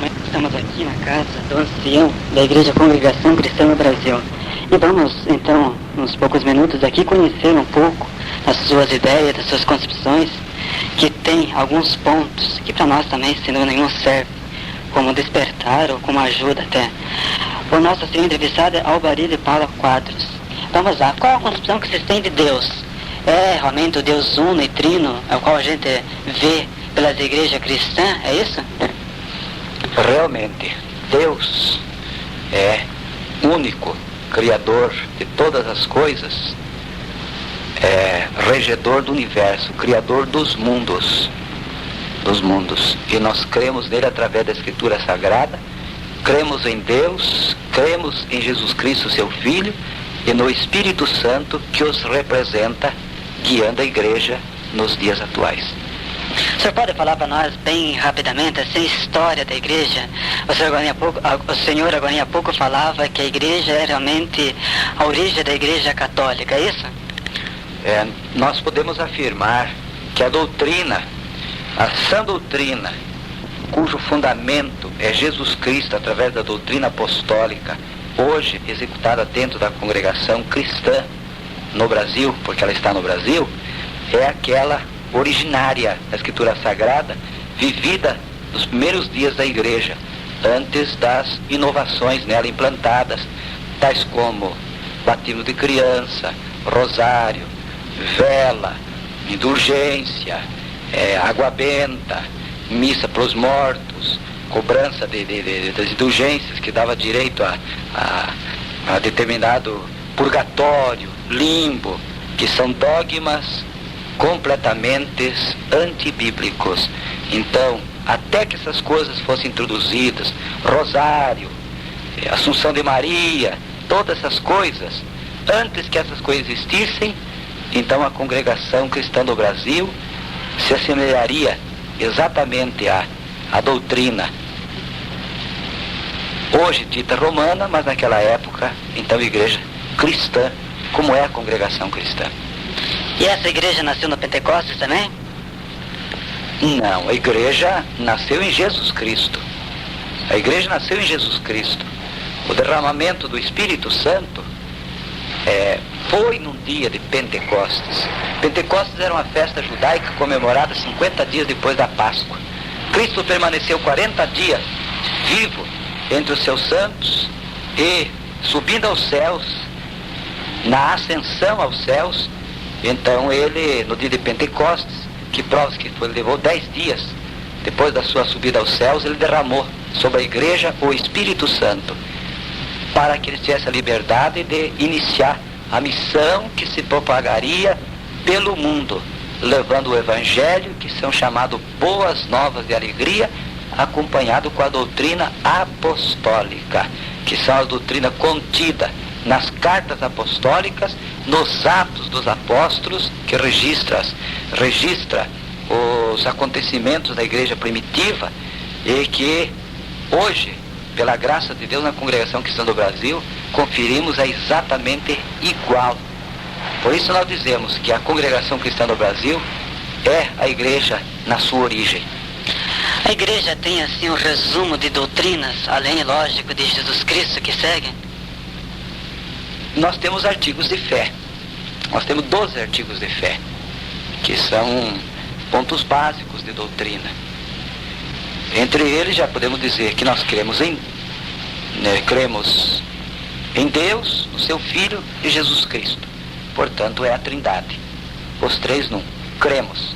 Momento estamos aqui na casa do ancião da Igreja Congregação Cristã no Brasil. E vamos, então, nos poucos minutos aqui, conhecer um pouco das suas ideias, das suas concepções, que tem alguns pontos que para nós também, sem dúvida nenhuma, serve como despertar ou como ajuda até. O nosso ancião entrevistado é Alvarí de Paula Quadros. Vamos lá, qual a concepção que vocês têm de Deus? É realmente o Deus uno e trino, ao qual a gente vê pelas igrejas cristãs, é isso? Realmente, Deus é único, Criador de todas as coisas, é regedor do universo, Criador dos mundos. E nós cremos nele através da Escritura Sagrada, cremos em Deus, cremos em Jesus Cristo, seu Filho, e no Espírito Santo que os representa, guiando a igreja nos dias atuais. O senhor pode falar para nós bem rapidamente assim, a história da igreja? O senhor agora há pouco falava que a igreja é realmente a origem da igreja católica, é isso? Nós podemos afirmar que a doutrina, a sã doutrina, cujo fundamento é Jesus Cristo através da doutrina apostólica, hoje executada dentro da congregação cristã no Brasil, porque ela está no Brasil, é aquela originária da Escritura Sagrada, vivida nos primeiros dias da igreja, antes das inovações nela implantadas, tais como batismo de criança, rosário, vela, indulgência, água benta, missa para os mortos, cobrança das indulgências que dava direito a determinado purgatório, limbo, que são dogmas completamente antibíblicos. Então, até que essas coisas fossem introduzidas, rosário, Assunção de Maria, todas essas coisas, antes que essas coisas existissem, então a congregação cristã do Brasil se assemelharia exatamente à doutrina hoje dita romana, mas naquela época, então, igreja cristã, como é a congregação cristã. E essa igreja nasceu no Pentecostes também? Não, a igreja nasceu em Jesus Cristo. A igreja nasceu em Jesus Cristo. O derramamento do Espírito Santo foi num dia de Pentecostes. Pentecostes era uma festa judaica comemorada 50 dias depois da Páscoa. Cristo permaneceu 40 dias vivo entre os seus santos e subindo aos céus, na ascensão aos céus. Então ele, no dia de Pentecostes, que prova que levou 10 dias depois da sua subida aos céus, ele derramou sobre a igreja o Espírito Santo, para que eles tivessem a liberdade de iniciar a missão que se propagaria pelo mundo, levando o Evangelho, que são chamados boas novas de alegria, acompanhado com a doutrina apostólica, que são a doutrina contida nas cartas apostólicas, nos Atos dos Apóstolos, que registra os acontecimentos da igreja primitiva, e que hoje, pela graça de Deus, na congregação cristã do Brasil, conferimos a exatamente igual. Por isso nós dizemos que a congregação cristã do Brasil é a igreja na sua origem. A igreja tem assim um resumo de doutrinas, além, lógico, de Jesus Cristo que segue? Nós temos artigos de fé. Nós temos 12 artigos de fé, que são pontos básicos de doutrina. Entre eles já podemos dizer que nós cremos em Deus, no seu Filho e Jesus Cristo. Portanto, é a Trindade. Os três num. Cremos.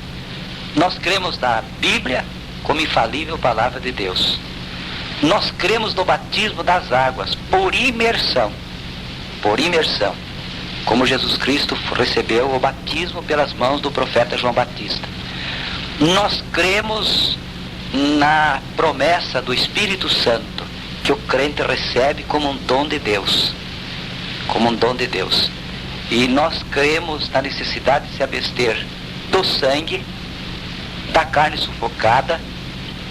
Nós cremos na Bíblia como infalível palavra de Deus. Nós cremos no batismo das águas por imersão. Por imersão. Como Jesus Cristo recebeu o batismo pelas mãos do profeta João Batista. Nós cremos na promessa do Espírito Santo, que o crente recebe como um dom de Deus. Como um dom de Deus. E nós cremos na necessidade de se abster do sangue, da carne sufocada,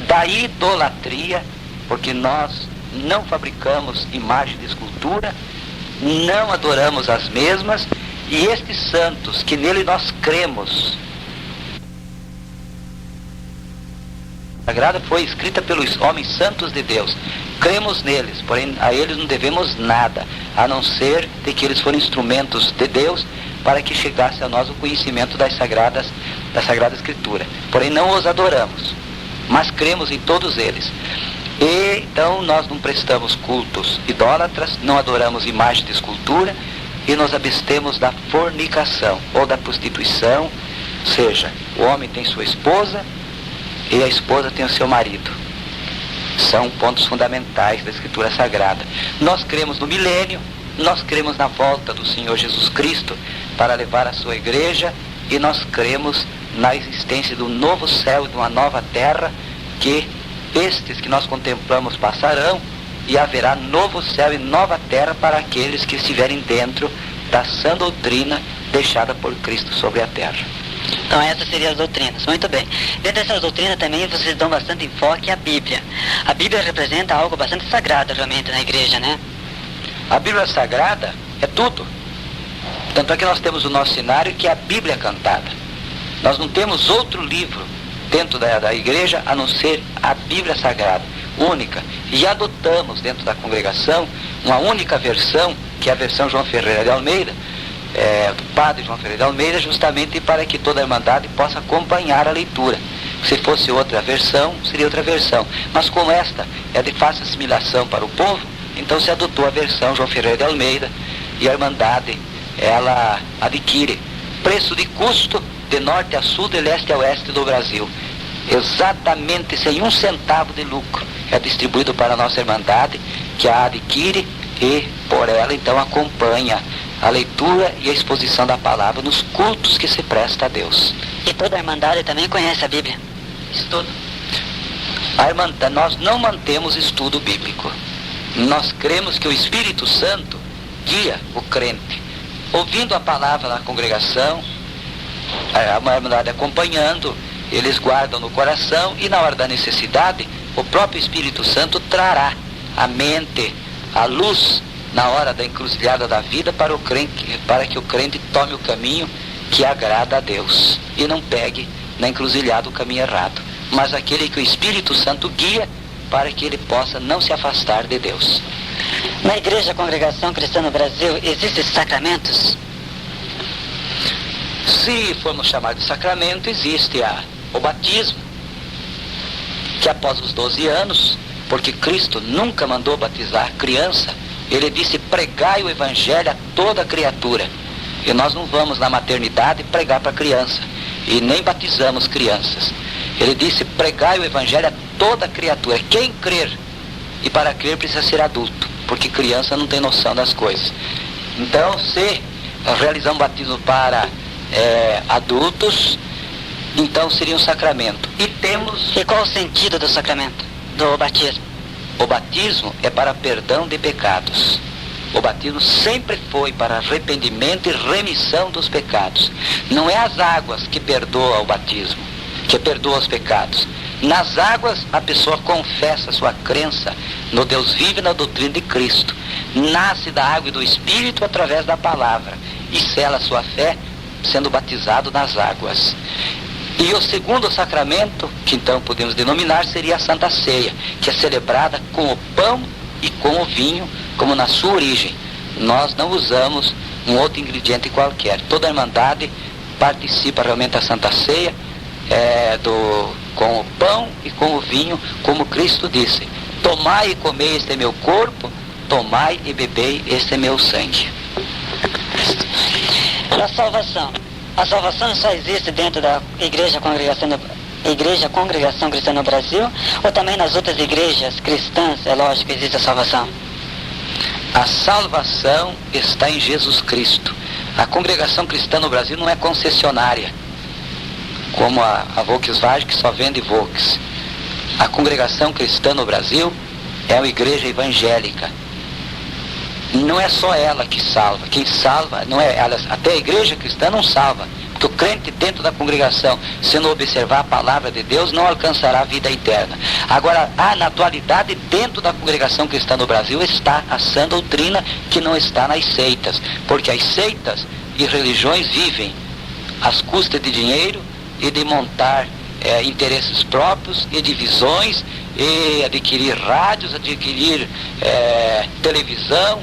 da idolatria, porque nós não fabricamos imagem de escultura, não adoramos as mesmas, e estes santos que nele nós cremos, Sagrada foi escrita pelos homens santos de Deus. Cremos neles, porém a eles não devemos nada, a não ser de que eles foram instrumentos de Deus para que chegasse a nós o conhecimento da Sagrada Escritura. Porém não os adoramos, mas cremos em todos eles. E então nós não prestamos cultos idólatras, não adoramos imagens de escultura e nos abstemos da fornicação ou da prostituição, ou seja, o homem tem sua esposa e a esposa tem o seu marido. São pontos fundamentais da Escritura Sagrada. Nós cremos no milênio, nós cremos na volta do Senhor Jesus Cristo para levar a sua igreja, e nós cremos na existência do novo céu e de uma nova terra, que estes que nós contemplamos passarão, e haverá novo céu e nova terra para aqueles que estiverem dentro da sã doutrina deixada por Cristo sobre a terra. Então essas seriam as doutrinas. Muito bem. Dentro dessas doutrinas também vocês dão bastante enfoque à Bíblia. A Bíblia representa algo bastante sagrado realmente na igreja, né? A Bíblia Sagrada é tudo. Tanto é que nós temos o nosso cenário, que é a Bíblia cantada. Nós não temos outro livro dentro da igreja a não ser a Bíblia Sagrada, única. E adotamos dentro da congregação uma única versão, que é a versão João Ferreira de Almeida, do padre João Ferreira de Almeida, justamente para que toda a Irmandade possa acompanhar a leitura. Se fosse outra versão, seria outra versão. Mas como esta é de fácil assimilação para o povo, então se adotou a versão João Ferreira de Almeida, e a Irmandade, ela adquire preço de custo de norte a sul, de leste a oeste do Brasil. Exatamente sem um centavo de lucro. É distribuído para a nossa Irmandade, que a adquire e por ela então acompanha a leitura e a exposição da palavra nos cultos que se presta a Deus. E toda a Irmandade também conhece a Bíblia? Estudo. Nós não mantemos estudo bíblico. Nós cremos que o Espírito Santo guia o crente. Ouvindo a palavra na congregação, a Irmandade acompanhando, eles guardam no coração, e na hora da necessidade, o próprio Espírito Santo trará a mente, a luz, na hora da encruzilhada da vida, para que o crente tome o caminho que agrada a Deus e não pegue na encruzilhada o caminho errado, mas aquele que o Espírito Santo guia para que ele possa não se afastar de Deus. Na Igreja Congregação Cristã no Brasil existem sacramentos? Se formos chamar de sacramento, existe o batismo, que após os 12 anos, porque Cristo nunca mandou batizar criança, ele disse: pregai o Evangelho a toda criatura. E nós não vamos na maternidade pregar para criança, e nem batizamos crianças. Ele disse: pregai o Evangelho a toda criatura. Quem crer, e para crer precisa ser adulto, porque criança não tem noção das coisas. Então, se realizamos batismo para adultos, então seria um sacramento. E qual o sentido do sacramento, do batismo? O batismo é para perdão de pecados. O batismo sempre foi para arrependimento e remissão dos pecados. Não é as águas que perdoam o batismo, que perdoam os pecados. Nas águas a pessoa confessa sua crença no Deus vivo e na doutrina de Cristo. Nasce da água e do Espírito através da palavra, e sela sua fé sendo batizado nas águas. E o segundo sacramento, que então podemos denominar, seria a Santa Ceia, que é celebrada com o pão e com o vinho, como na sua origem. Nós não usamos um outro ingrediente qualquer. Toda a Irmandade participa realmente da Santa Ceia, com o pão e com o vinho, como Cristo disse: tomai e comei, este é meu corpo, tomai e bebei, este é meu sangue. A salvação. A salvação só existe dentro da Igreja Congregação Cristã no Brasil, ou também nas outras igrejas cristãs, é lógico, existe a salvação? A salvação está em Jesus Cristo. A Congregação Cristã no Brasil não é concessionária, como a Volkswagen, que só vende Volks. A Congregação Cristã no Brasil é uma igreja evangélica. Não é só ela que salva. Quem salva não é ela. Até a igreja cristã não salva, porque o crente dentro da congregação, se não observar a palavra de Deus, não alcançará a vida eterna. Agora, na atualidade, dentro da Congregação Cristã no Brasil está a sã doutrina, que não está nas seitas, porque as seitas e religiões vivem às custas de dinheiro e de montar interesses próprios e divisões, e adquirir rádios, adquirir televisão,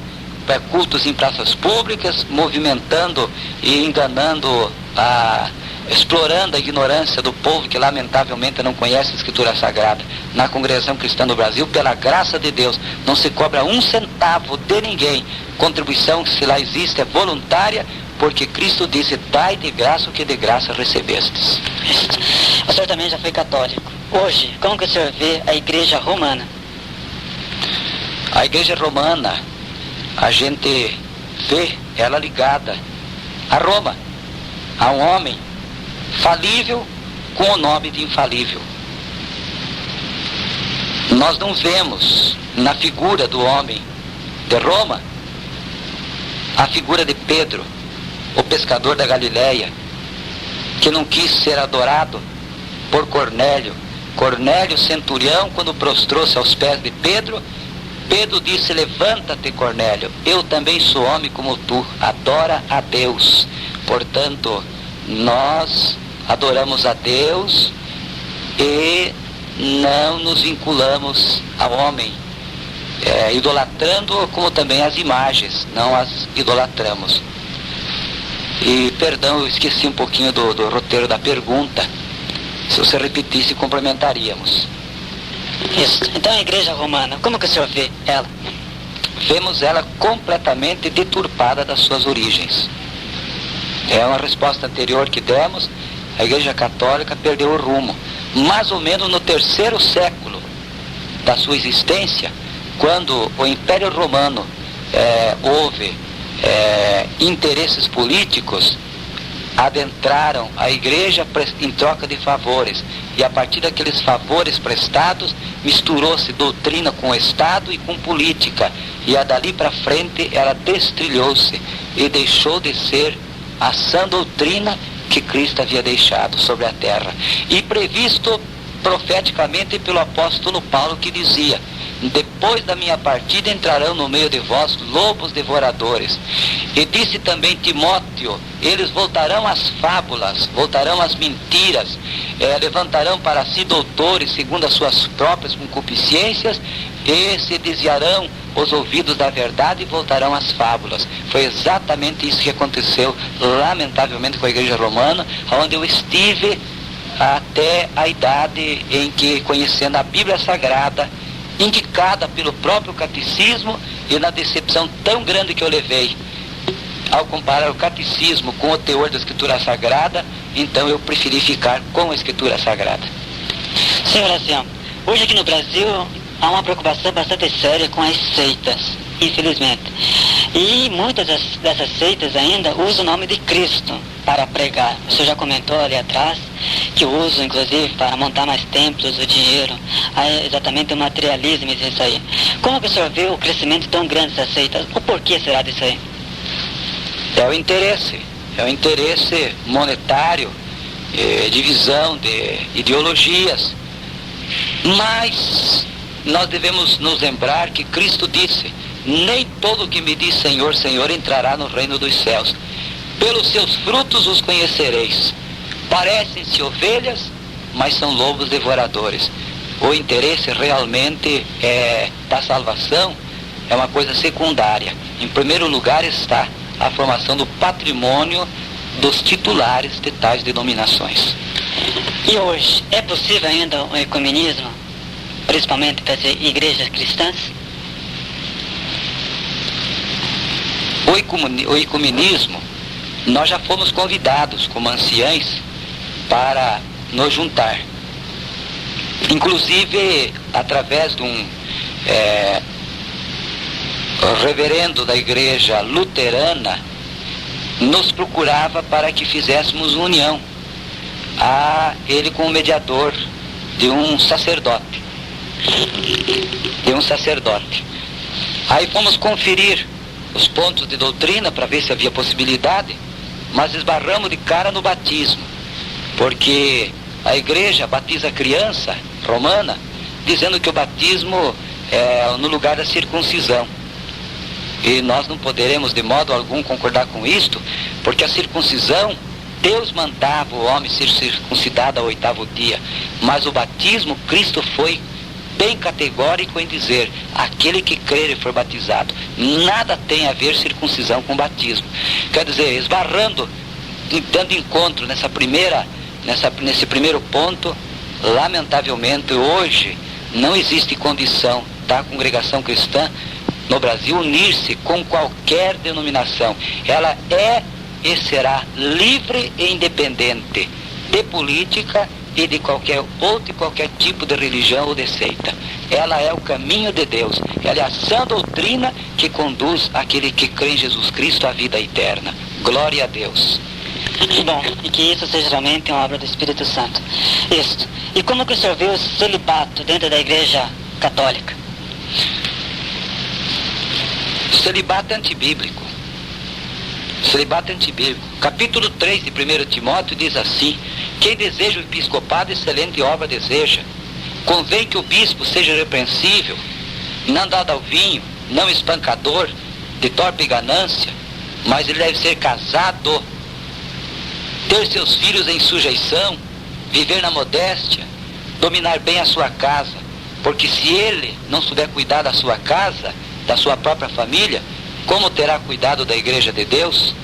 cultos em praças públicas, movimentando e enganando, explorando a ignorância do povo que lamentavelmente não conhece a Escritura Sagrada. Na Congregação Cristã do Brasil, pela graça de Deus, não se cobra 1 centavo de ninguém. Contribuição, se lá existe, é voluntária, porque Cristo disse: dai de graça o que de graça recebestes. O senhor também já foi católico. Hoje, como que o senhor vê a Igreja Romana? A Igreja Romana, a gente vê ela ligada a Roma, a um homem falível com o nome de infalível. Nós não vemos na figura do homem de Roma a figura de Pedro, o pescador da Galileia, que não quis ser adorado por Cornélio. Cornélio, centurião, quando prostrou-se aos pés de Pedro, Pedro disse: levanta-te, Cornélio, eu também sou homem como tu, adora a Deus. Portanto, nós adoramos a Deus e não nos vinculamos ao homem, idolatrando, como também as imagens, não as idolatramos. E, perdão, eu esqueci um pouquinho do roteiro da pergunta. Se você repetisse, complementaríamos. Isso. Então a Igreja Romana, como que o senhor vê ela? Vemos ela completamente deturpada das suas origens. É uma resposta anterior que demos. A Igreja Católica perdeu o rumo. Mais ou menos no 3º século da sua existência, quando o Império Romano houve interesses políticos, adentraram a Igreja em troca de favores, e a partir daqueles favores prestados, misturou-se doutrina com o Estado e com política, e dali para frente ela destrilhou-se e deixou de ser a sã doutrina que Cristo havia deixado sobre a terra, e previsto profeticamente pelo apóstolo Paulo, que dizia: depois da minha partida entrarão no meio de vós lobos devoradores. E disse também Timóteo: eles voltarão às fábulas, voltarão às mentiras, levantarão para si doutores segundo as suas próprias concupiscências, e se desviarão os ouvidos da verdade e voltarão às fábulas. Foi exatamente isso que aconteceu, lamentavelmente, com a Igreja Romana, onde eu estive até a idade em que, conhecendo a Bíblia Sagrada, indicada pelo próprio catecismo, e na decepção tão grande que eu levei ao comparar o catecismo com o teor da Escritura Sagrada, então eu preferi ficar com a Escritura Sagrada. Senhor Acião, hoje aqui no Brasil há uma preocupação bastante séria com as seitas, infelizmente. E muitas dessas seitas ainda usam o nome de Cristo para pregar. O senhor já comentou ali atrás que usam, inclusive, para montar mais templos, o dinheiro. Exatamente o materialismo, isso aí. Como que o senhor vê o crescimento tão grande dessas seitas? O porquê será disso aí? É o interesse monetário, divisão de ideologias. Mas nós devemos nos lembrar que Cristo disse: nem todo que me diz Senhor, Senhor entrará no reino dos céus. Pelos seus frutos os conhecereis. Parecem-se ovelhas, mas são lobos devoradores. O interesse realmente da salvação é uma coisa secundária. Em primeiro lugar está a formação do patrimônio dos titulares de tais denominações. E hoje, é possível ainda o ecumenismo, principalmente das igrejas cristãs? O ecumenismo, nós já fomos convidados como anciães para nos juntar. Inclusive, através de um reverendo da igreja luterana, nos procurava para que fizéssemos união, ele como mediador de um sacerdote. Aí fomos conferir os pontos de doutrina para ver se havia possibilidade, mas esbarramos de cara no batismo, porque a igreja batiza a criança romana, dizendo que o batismo é no lugar da circuncisão. E nós não poderemos de modo algum concordar com isto, porque a circuncisão Deus mandava o homem ser circuncidado ao 8º dia, mas o batismo, Cristo foi bem categórico em dizer: aquele que crer e for batizado. Nada tem a ver circuncisão com batismo. Quer dizer, esbarrando, dando encontro nesse primeiro ponto, lamentavelmente hoje não existe condição da congregação cristã no Brasil unir-se com qualquer denominação. Ela é e será livre e independente de política e de qualquer tipo de religião ou de seita. Ela é o caminho de Deus. Ela é a sã doutrina que conduz aquele que crê em Jesus Cristo à vida eterna. Glória a Deus. Bom, e que isso seja realmente uma obra do Espírito Santo. Isso. E como que o senhor vê o celibato dentro da Igreja Católica? O celibato é antibíblico. Celibato antibíblico. Capítulo 3 de 1 Timóteo diz assim: quem deseja o episcopado, excelente obra deseja. Convém que o bispo seja repreensível, não dado ao vinho, não espancador, de torpe ganância, mas ele deve ser casado, ter seus filhos em sujeição, viver na modéstia, dominar bem a sua casa, porque se ele não souber cuidar da sua casa, da sua própria família, como terá cuidado da igreja de Deus?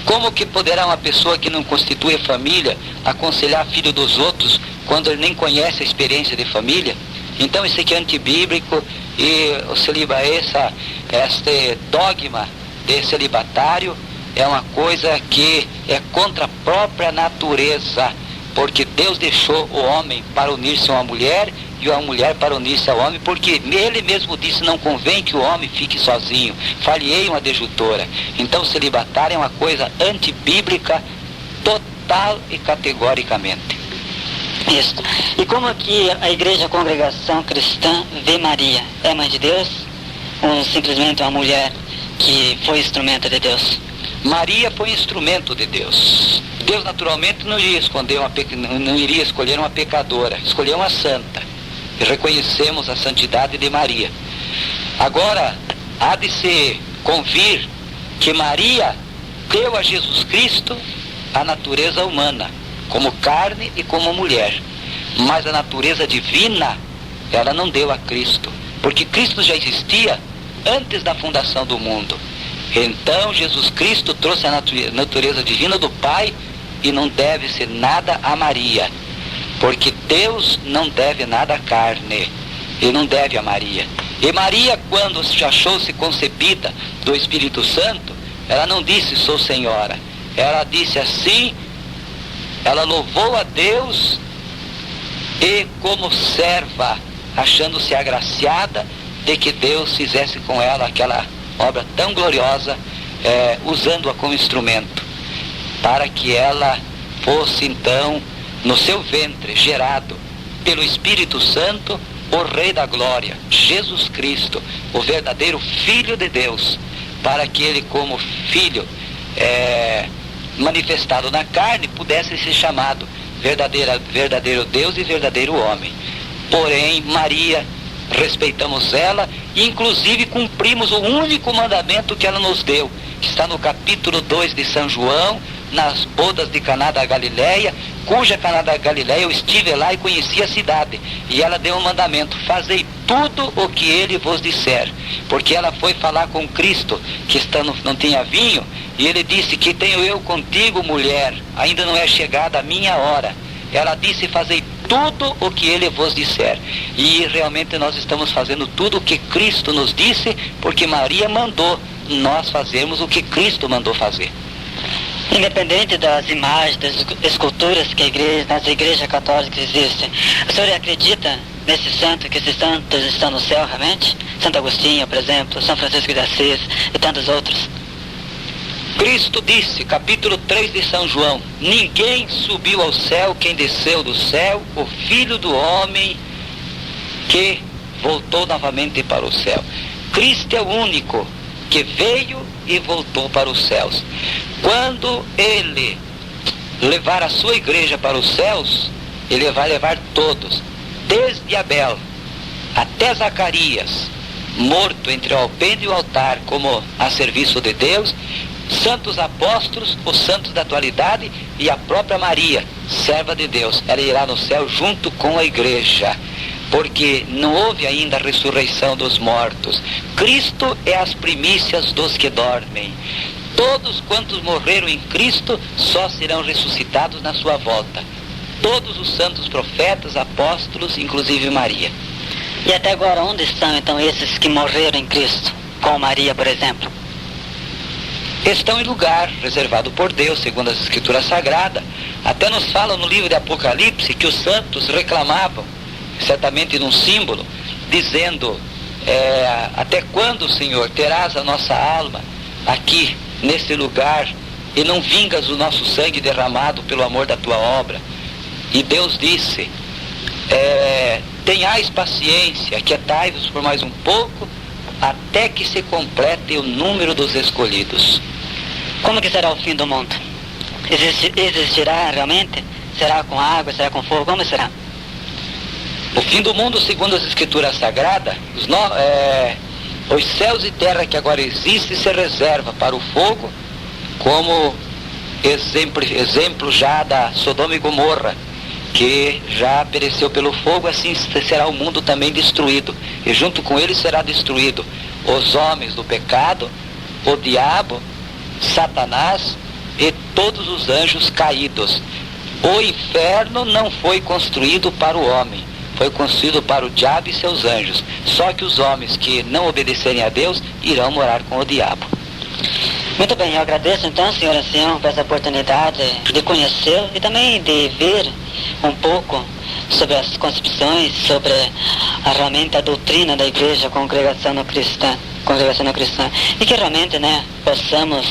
Como que poderá uma pessoa que não constitui família aconselhar filho dos outros quando ele nem conhece a experiência de família? Então isso aqui é antibíblico e este dogma de celibatário é uma coisa que é contra a própria natureza, porque Deus deixou o homem para unir-se a uma mulher e a mulher para unir-se ao homem, porque ele mesmo disse: não convém que o homem fique sozinho, falhei uma adjutora. Então celibatário é uma coisa antibíblica total e categoricamente. Isso. E como que a Igreja Congregação Cristã vê Maria? É mãe de Deus ou simplesmente uma mulher que foi instrumento de Deus? Maria foi instrumento de Deus. Deus naturalmente não iria escolher uma pecadora, escolheu uma santa. E reconhecemos a santidade de Maria. Agora, há de se convir que Maria deu a Jesus Cristo a natureza humana, como carne e como mulher. Mas a natureza divina, ela não deu a Cristo, porque Cristo já existia antes da fundação do mundo. Então Jesus Cristo trouxe a natureza divina do Pai e não deve-se nada a Maria, porque Deus não deve nada à carne, e não deve a Maria. E Maria, quando se achou-se concebida do Espírito Santo, ela não disse: sou senhora. Ela disse assim, ela louvou a Deus e como serva, achando-se agraciada de que Deus fizesse com ela aquela obra tão gloriosa, usando-a como instrumento, para que ela fosse então no seu ventre gerado pelo Espírito Santo o Rei da Glória, Jesus Cristo, o verdadeiro Filho de Deus, para que ele, como Filho manifestado na carne, pudesse ser chamado verdadeiro Deus e verdadeiro homem. Porém, Maria, respeitamos ela e inclusive cumprimos o único mandamento que ela nos deu, que está no capítulo 2 de São João, nas bodas de Caná da Galileia, cuja Caná da Galileia eu estive lá e conheci a cidade, e ela deu um mandamento: fazei tudo o que ele vos disser, porque ela foi falar com Cristo, que não tinha vinho, e ele disse: que tenho eu contigo, mulher, ainda não é chegada a minha hora. Ela disse: fazei tudo o que ele vos disser. E realmente nós estamos fazendo tudo o que Cristo nos disse, porque Maria mandou nós fazermos o que Cristo mandou fazer. Independente das imagens, das esculturas que nas igrejas católicas existem, o senhor acredita nesse santo, que esses santos estão no céu realmente? Santo Agostinho, por exemplo, São Francisco de Assis e tantos outros. Cristo disse, capítulo 3 de São João: ninguém subiu ao céu, quem desceu do céu, o Filho do Homem que voltou novamente para o céu. Cristo é o único que veio e voltou para os céus. Quando ele levar a sua igreja para os céus, ele vai levar todos, desde Abel até Zacarias, morto entre o alpendre e o altar, como a serviço de Deus, santos apóstolos, os santos da atualidade e a própria Maria, serva de Deus. Ela irá no céu junto com a igreja, porque não houve ainda a ressurreição dos mortos. Cristo é as primícias dos que dormem. Todos quantos morreram em Cristo só serão ressuscitados na sua volta. Todos os santos profetas, apóstolos, inclusive Maria. E até agora, onde estão então esses que morreram em Cristo, com Maria, por exemplo? Estão em lugar reservado por Deus, segundo as Escrituras Sagradas. Até nos fala no livro de Apocalipse que os santos reclamavam, certamente num símbolo, dizendo, até quando, Senhor, terás a nossa alma aqui, nesse lugar, e não vingas o nosso sangue derramado pelo amor da tua obra? E Deus disse, tenhais paciência, aquietai-vos por mais um pouco, até que se complete o número dos escolhidos. Como que será o fim do mundo? Existirá realmente? Será com água, será com fogo? Como será? O fim do mundo, segundo as Escrituras Sagradas, os céus e terra que agora existem se reserva para o fogo, como exemplo já da Sodoma e Gomorra, que já pereceu pelo fogo. Assim será o mundo também destruído, e junto com ele será destruído os homens do pecado, o diabo, Satanás e todos os anjos caídos. O inferno não foi construído para o homem, foi construído para o diabo e seus anjos. Só que os homens que não obedecerem a Deus irão morar com o diabo. Muito bem, eu agradeço então, senhor ancião, por essa oportunidade de conhecê-lo e também de ver um pouco sobre as concepções, sobre realmente a doutrina da igreja congregação cristã, e que realmente, possamos,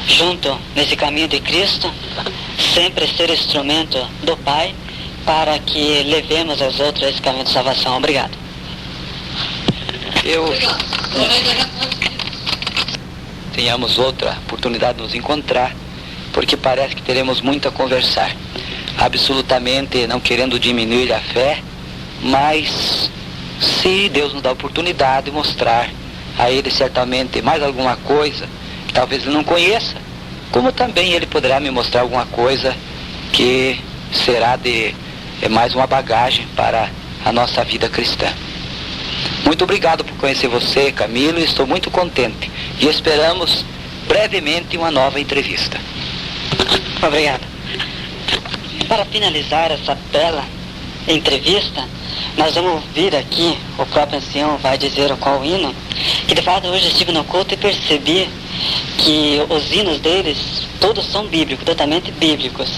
junto nesse caminho de Cristo, sempre ser instrumento do Pai, para que levemos aos outros esse caminho de salvação. Obrigado. Tenhamos outra oportunidade de nos encontrar, porque parece que teremos muito a conversar. Absolutamente não querendo diminuir a fé, mas se Deus nos dá a oportunidade de mostrar a Ele certamente mais alguma coisa que talvez Ele não conheça, como também Ele poderá me mostrar alguma coisa que será de mais uma bagagem para a nossa vida cristã. Muito obrigado por conhecer você, Camilo, e estou muito contente. E esperamos brevemente uma nova entrevista. Obrigado. Para finalizar essa bela entrevista, nós vamos ouvir aqui, o próprio ancião vai dizer qual hino, que de fato hoje estive no culto e percebi que os hinos deles todos são bíblicos, totalmente bíblicos.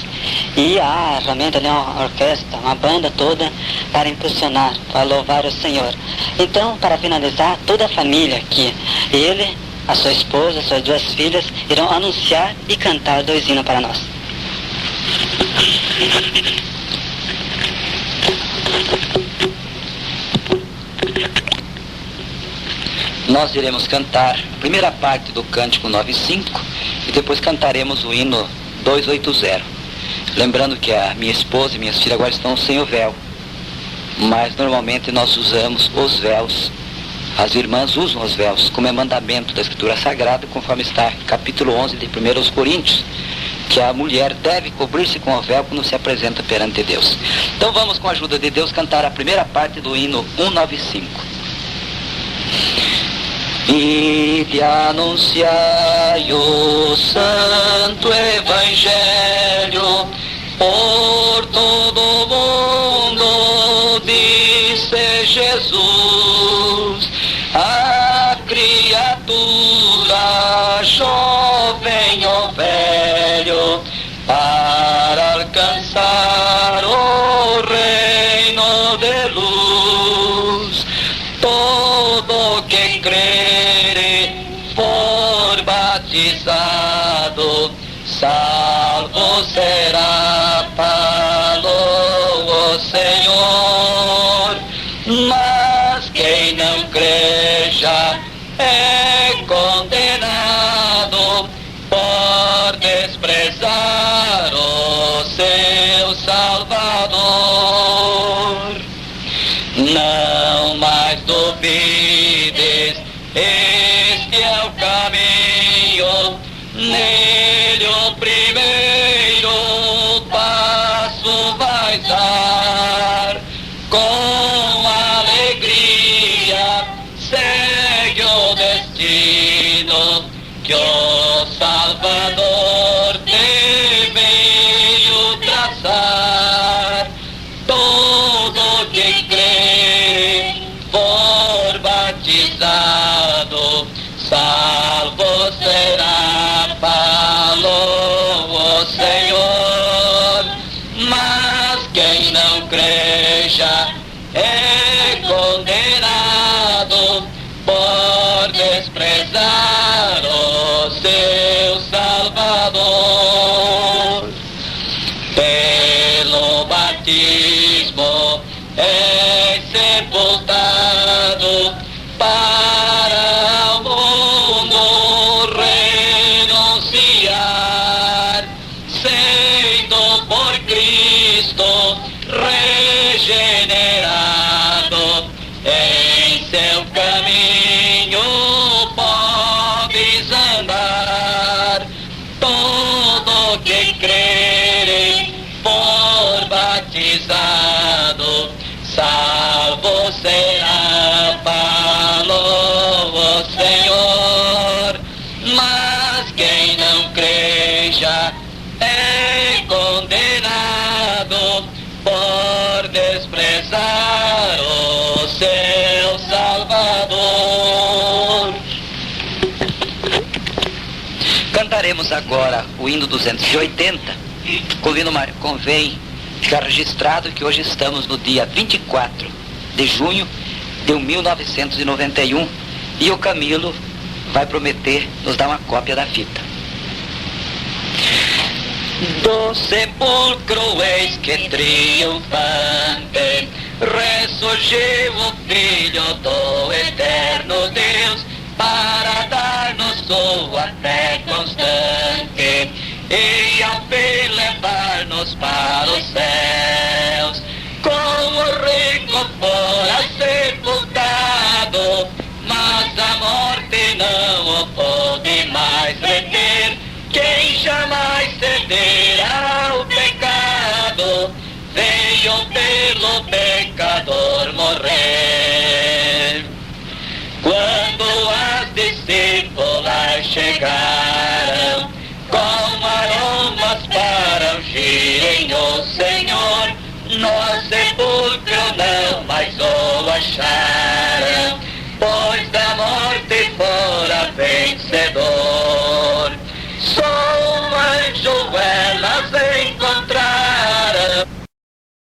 E há realmente ali uma orquestra, uma banda toda para impulsionar, para louvar o Senhor. Então, para finalizar, toda a família aqui, ele, a sua esposa, suas duas filhas, irão anunciar e cantar 2 hinos para nós. Nós iremos cantar a primeira parte do Cântico 9.5 e depois cantaremos o hino 280. Lembrando que a minha esposa e minhas filhas agora estão sem o véu, mas normalmente nós usamos os véus. As irmãs usam os véus, como é mandamento da Escritura Sagrada, conforme está em capítulo 11 de 1 Coríntios, que a mulher deve cobrir-se com o véu quando se apresenta perante Deus. Então vamos, com a ajuda de Deus, cantar a primeira parte do hino 195. E te anunciai o santo evangelho por todo o mundo, disse Jesus, a criatura, jovem ou velho, para alcançar o reino de luz. Todo que crere for batizado, salvo será, falou o Senhor. Mas quem não crê já é condenado por desprezar o seu Salvador. Não mais duvides, este é o caminho, nele o primeiro passo vais dar, com alegria segue o destino que o Salvador te veio traçar. Todo que crê for batizado, salvo será, falou o Senhor. Mas quem não crê já é condenado por desprezar o seu Salvador. Pelo batismo é sepultado, para o mundo renunciar, sendo por Cristo regenerado, em seu caminho podes andar. Todo que crer for batizado, salvo será, falou o Senhor. Mas quem não crê já é condenado por desprezar o seu Salvador. Cantaremos agora o hino 280. Convém ficar registrado que hoje estamos no dia 24 de junho de 1991 e o Camilo vai prometer nos dar uma cópia da fita. Do sepulcro eis que triunfante ressurgiu o Filho do eterno Deus, para dar-nos sua fé constante e ao fim levar-nos para os céus. Como o rico fora sepultado, mas a morte não o pôde mais reter. Quem jamais cederá ao pecado, veio pelo pecador morrer. Quando as discípulas chegaram, com aromas para ungirem o Senhor, no sepulcro não mais o acharam, pois da morte fora vencedor.